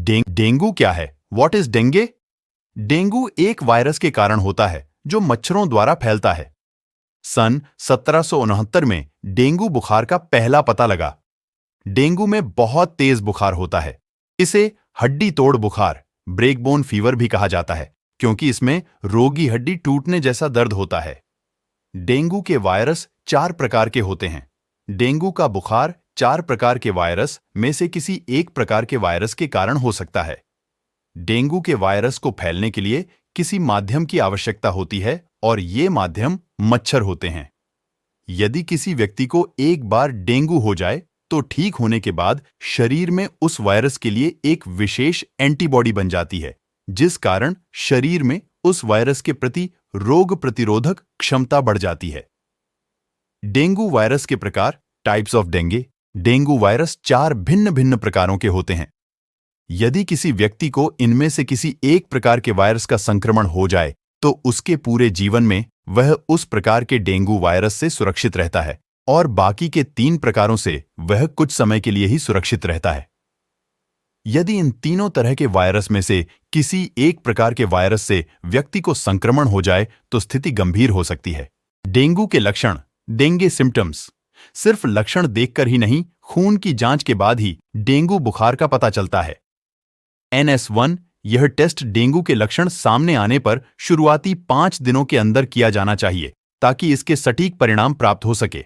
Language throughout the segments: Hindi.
डेंगू क्या है? What is dengue? डेंगू एक वायरस के कारण होता है जो मच्छरों द्वारा फैलता है। सन 1769 में डेंगू बुखार का पहला पता लगा। डेंगू में बहुत तेज बुखार होता है। इसे हड्डी तोड़ बुखार, ब्रेकबोन फीवर भी कहा जाता है, क्योंकि इसमें रोगी हड्डी टूटने जैसा दर्द होता है। डेंगू के वायरस 4 प्रकार के होते हैं। डेंगू का बुखार 4 प्रकार के वायरस में से किसी एक प्रकार के वायरस के कारण हो सकता है। डेंगू के वायरस को फैलने के लिए किसी माध्यम की आवश्यकता होती है और ये माध्यम मच्छर होते हैं। यदि किसी व्यक्ति को एक बार डेंगू हो जाए तो ठीक होने के बाद शरीर में उस वायरस के लिए एक विशेष एंटीबॉडी बन जाती है, जिस कारण शरीर में उस वायरस के प्रति रोग प्रतिरोधक क्षमता बढ़ जाती है। डेंगू वायरस के प्रकार, टाइप्स ऑफ डेंगे। डेंगू वायरस 4 भिन्न भिन्न प्रकारों के होते हैं। यदि किसी व्यक्ति को इनमें से किसी एक प्रकार के वायरस का संक्रमण हो जाए तो उसके पूरे जीवन में वह उस प्रकार के डेंगू वायरस से सुरक्षित रहता है और बाकी के 3 प्रकारों से वह कुछ समय के लिए ही सुरक्षित रहता है। यदि इन तीनों तरह के वायरस में से किसी एक प्रकार के वायरस से व्यक्ति को संक्रमण हो जाए तो स्थिति गंभीर हो सकती है। डेंगू के लक्षण, डेंगे सिम्टम्स। सिर्फ लक्षण देखकर ही नहीं, खून की जांच के बाद ही डेंगू बुखार का पता चलता है। NS1 यह टेस्ट डेंगू के लक्षण सामने आने पर शुरुआती 5 दिनों के अंदर किया जाना चाहिए ताकि इसके सटीक परिणाम प्राप्त हो सके।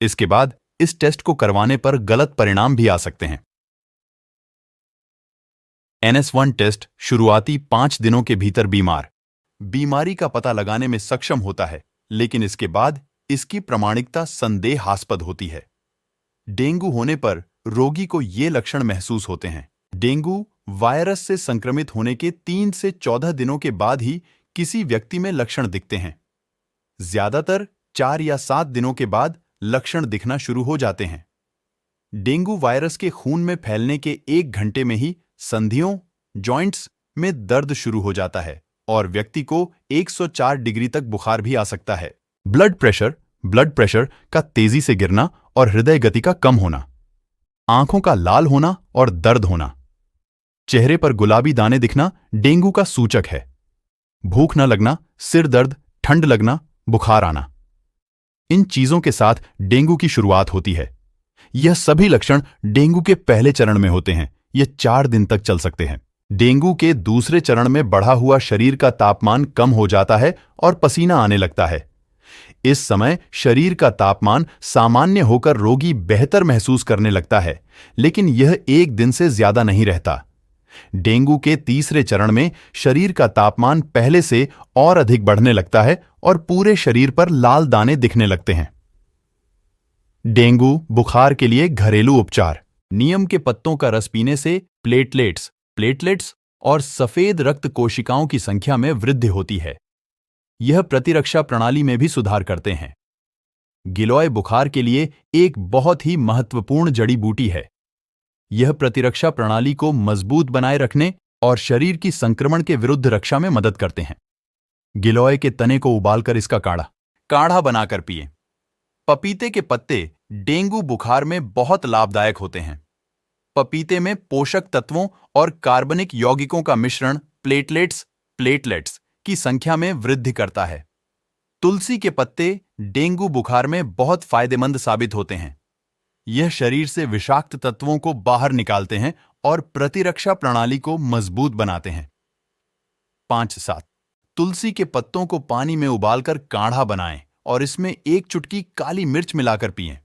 इसके बाद इस टेस्ट को करवाने पर गलत परिणाम भी आ सकते हैं। NS1 टेस्ट शुरुआती 5 दिनों के भीतर बीमारी का पता लगाने में सक्षम होता है, लेकिन इसके बाद इसकी प्रामाणिकता संदेहास्पद होती है। डेंगू होने पर रोगी को ये लक्षण महसूस होते हैं। डेंगू वायरस से संक्रमित होने के 3 से 14 दिनों के बाद ही किसी व्यक्ति में लक्षण दिखते हैं। ज्यादातर 4 या 7 दिनों के बाद लक्षण दिखना शुरू हो जाते हैं। डेंगू वायरस के खून में फैलने के 1 घंटे में ही संधियों, जॉइंट्स में दर्द शुरू हो जाता है और व्यक्ति को 104 डिग्री तक बुखार भी आ सकता है। ब्लड प्रेशर का तेजी से गिरना और हृदय गति का कम होना, आंखों का लाल होना और दर्द होना, चेहरे पर गुलाबी दाने दिखना डेंगू का सूचक है। भूख न लगना, सिर दर्द, ठंड लगना, बुखार आना। इन चीजों के साथ डेंगू की शुरुआत होती है। यह सभी लक्षण डेंगू के पहले चरण में होते हैं। यह 4 दिन तक चल सकते हैं। डेंगू के दूसरे चरण में बढ़ा हुआ शरीर का तापमान कम हो जाता है और पसीना आने लगता है। इस समय शरीर का तापमान सामान्य होकर रोगी बेहतर महसूस करने लगता है, लेकिन यह 1 दिन से ज्यादा नहीं रहता। डेंगू के तीसरे चरण में शरीर का तापमान पहले से और अधिक बढ़ने लगता है और पूरे शरीर पर लाल दाने दिखने लगते हैं। डेंगू बुखार के लिए घरेलू उपचार। नीम के पत्तों का रस पीने से प्लेटलेट्स और सफेद रक्त कोशिकाओं की संख्या में वृद्धि होती है। यह प्रतिरक्षा प्रणाली में भी सुधार करते हैं। गिलोय बुखार के लिए एक बहुत ही महत्वपूर्ण जड़ी बूटी है। यह प्रतिरक्षा प्रणाली को मजबूत बनाए रखने और शरीर की संक्रमण के विरुद्ध रक्षा में मदद करते हैं। गिलोय के तने को उबालकर इसका काढ़ा बनाकर पिएं। पपीते के पत्ते डेंगू बुखार में बहुत लाभदायक होते हैं। पपीते में पोषक तत्वों और कार्बनिक यौगिकों का मिश्रण प्लेटलेट्स की संख्या में वृद्धि करता है। तुलसी के पत्ते डेंगू बुखार में बहुत फायदेमंद साबित होते हैं। यह शरीर से विषाक्त तत्वों को बाहर निकालते हैं और प्रतिरक्षा प्रणाली को मजबूत बनाते हैं। 5-7 तुलसी के पत्तों को पानी में उबालकर काढ़ा बनाएं और इसमें 1 चुटकी काली मिर्च मिलाकर पिएं।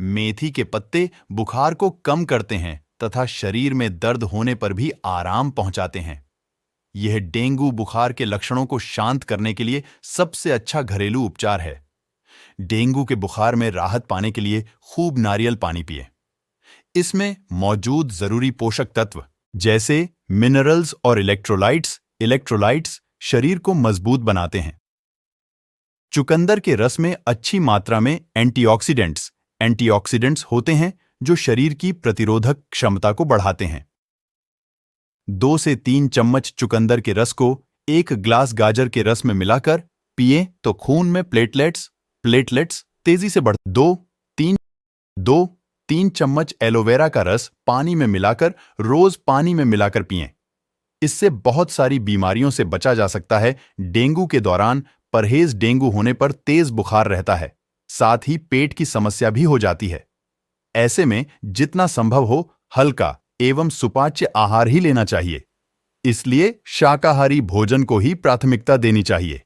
मेथी के पत्ते बुखार को कम करते हैं तथा शरीर में दर्द होने पर भी आराम पहुंचाते हैं। यह डेंगू बुखार के लक्षणों को शांत करने के लिए सबसे अच्छा घरेलू उपचार है। डेंगू के बुखार में राहत पाने के लिए खूब नारियल पानी पिएं। इसमें मौजूद जरूरी पोषक तत्व जैसे मिनरल्स और इलेक्ट्रोलाइट्स शरीर को मजबूत बनाते हैं। चुकंदर के रस में अच्छी मात्रा में एंटीऑक्सीडेंट्स होते हैं जो शरीर की प्रतिरोधक क्षमता को बढ़ाते हैं। 2 से 3 चम्मच चुकंदर के रस को 1 ग्लास गाजर के रस में मिलाकर पिएं तो खून में प्लेटलेट्स तेजी से बढ़ 2-3 3 चम्मच एलोवेरा का रस पानी में मिलाकर रोज पानी में मिलाकर पिएं। इससे बहुत सारी बीमारियों से बचा जा सकता है। डेंगू के दौरान परहेज डेंगू होने पर तेज बुखार रहता है, साथ ही पेट की समस्या भी हो जाती है। ऐसे में जितना संभव हो हल्का एवं सुपाच्य आहार ही लेना चाहिए। इसलिए शाकाहारी भोजन को ही प्राथमिकता देनी चाहिए।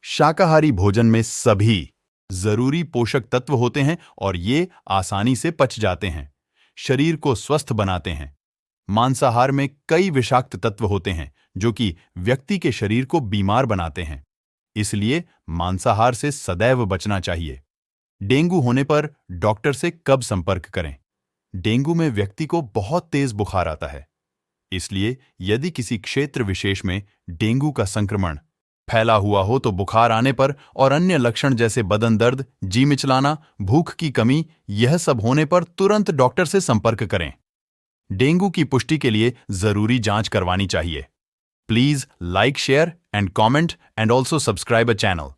शाकाहारी भोजन में सभी जरूरी पोषक तत्व होते हैं और ये आसानी से पच जाते हैं, शरीर को स्वस्थ बनाते हैं। मांसाहार में कई विषाक्त तत्व होते हैं जो कि व्यक्ति के शरीर को बीमार बनाते हैं। इसलिए मांसाहार से सदैव बचना चाहिए। डेंगू होने पर डॉक्टर से कब संपर्क करें? डेंगू में व्यक्ति को बहुत तेज बुखार आता है। इसलिए यदि किसी क्षेत्र विशेष में डेंगू का संक्रमण फैला हुआ हो तो बुखार आने पर और अन्य लक्षण जैसे बदन दर्द, जी मिचलाना, भूख की कमी, यह सब होने पर तुरंत डॉक्टर से संपर्क करें। डेंगू की पुष्टि के लिए जरूरी जांच करवानी चाहिए। Please like, share and comment and also subscribe a channel.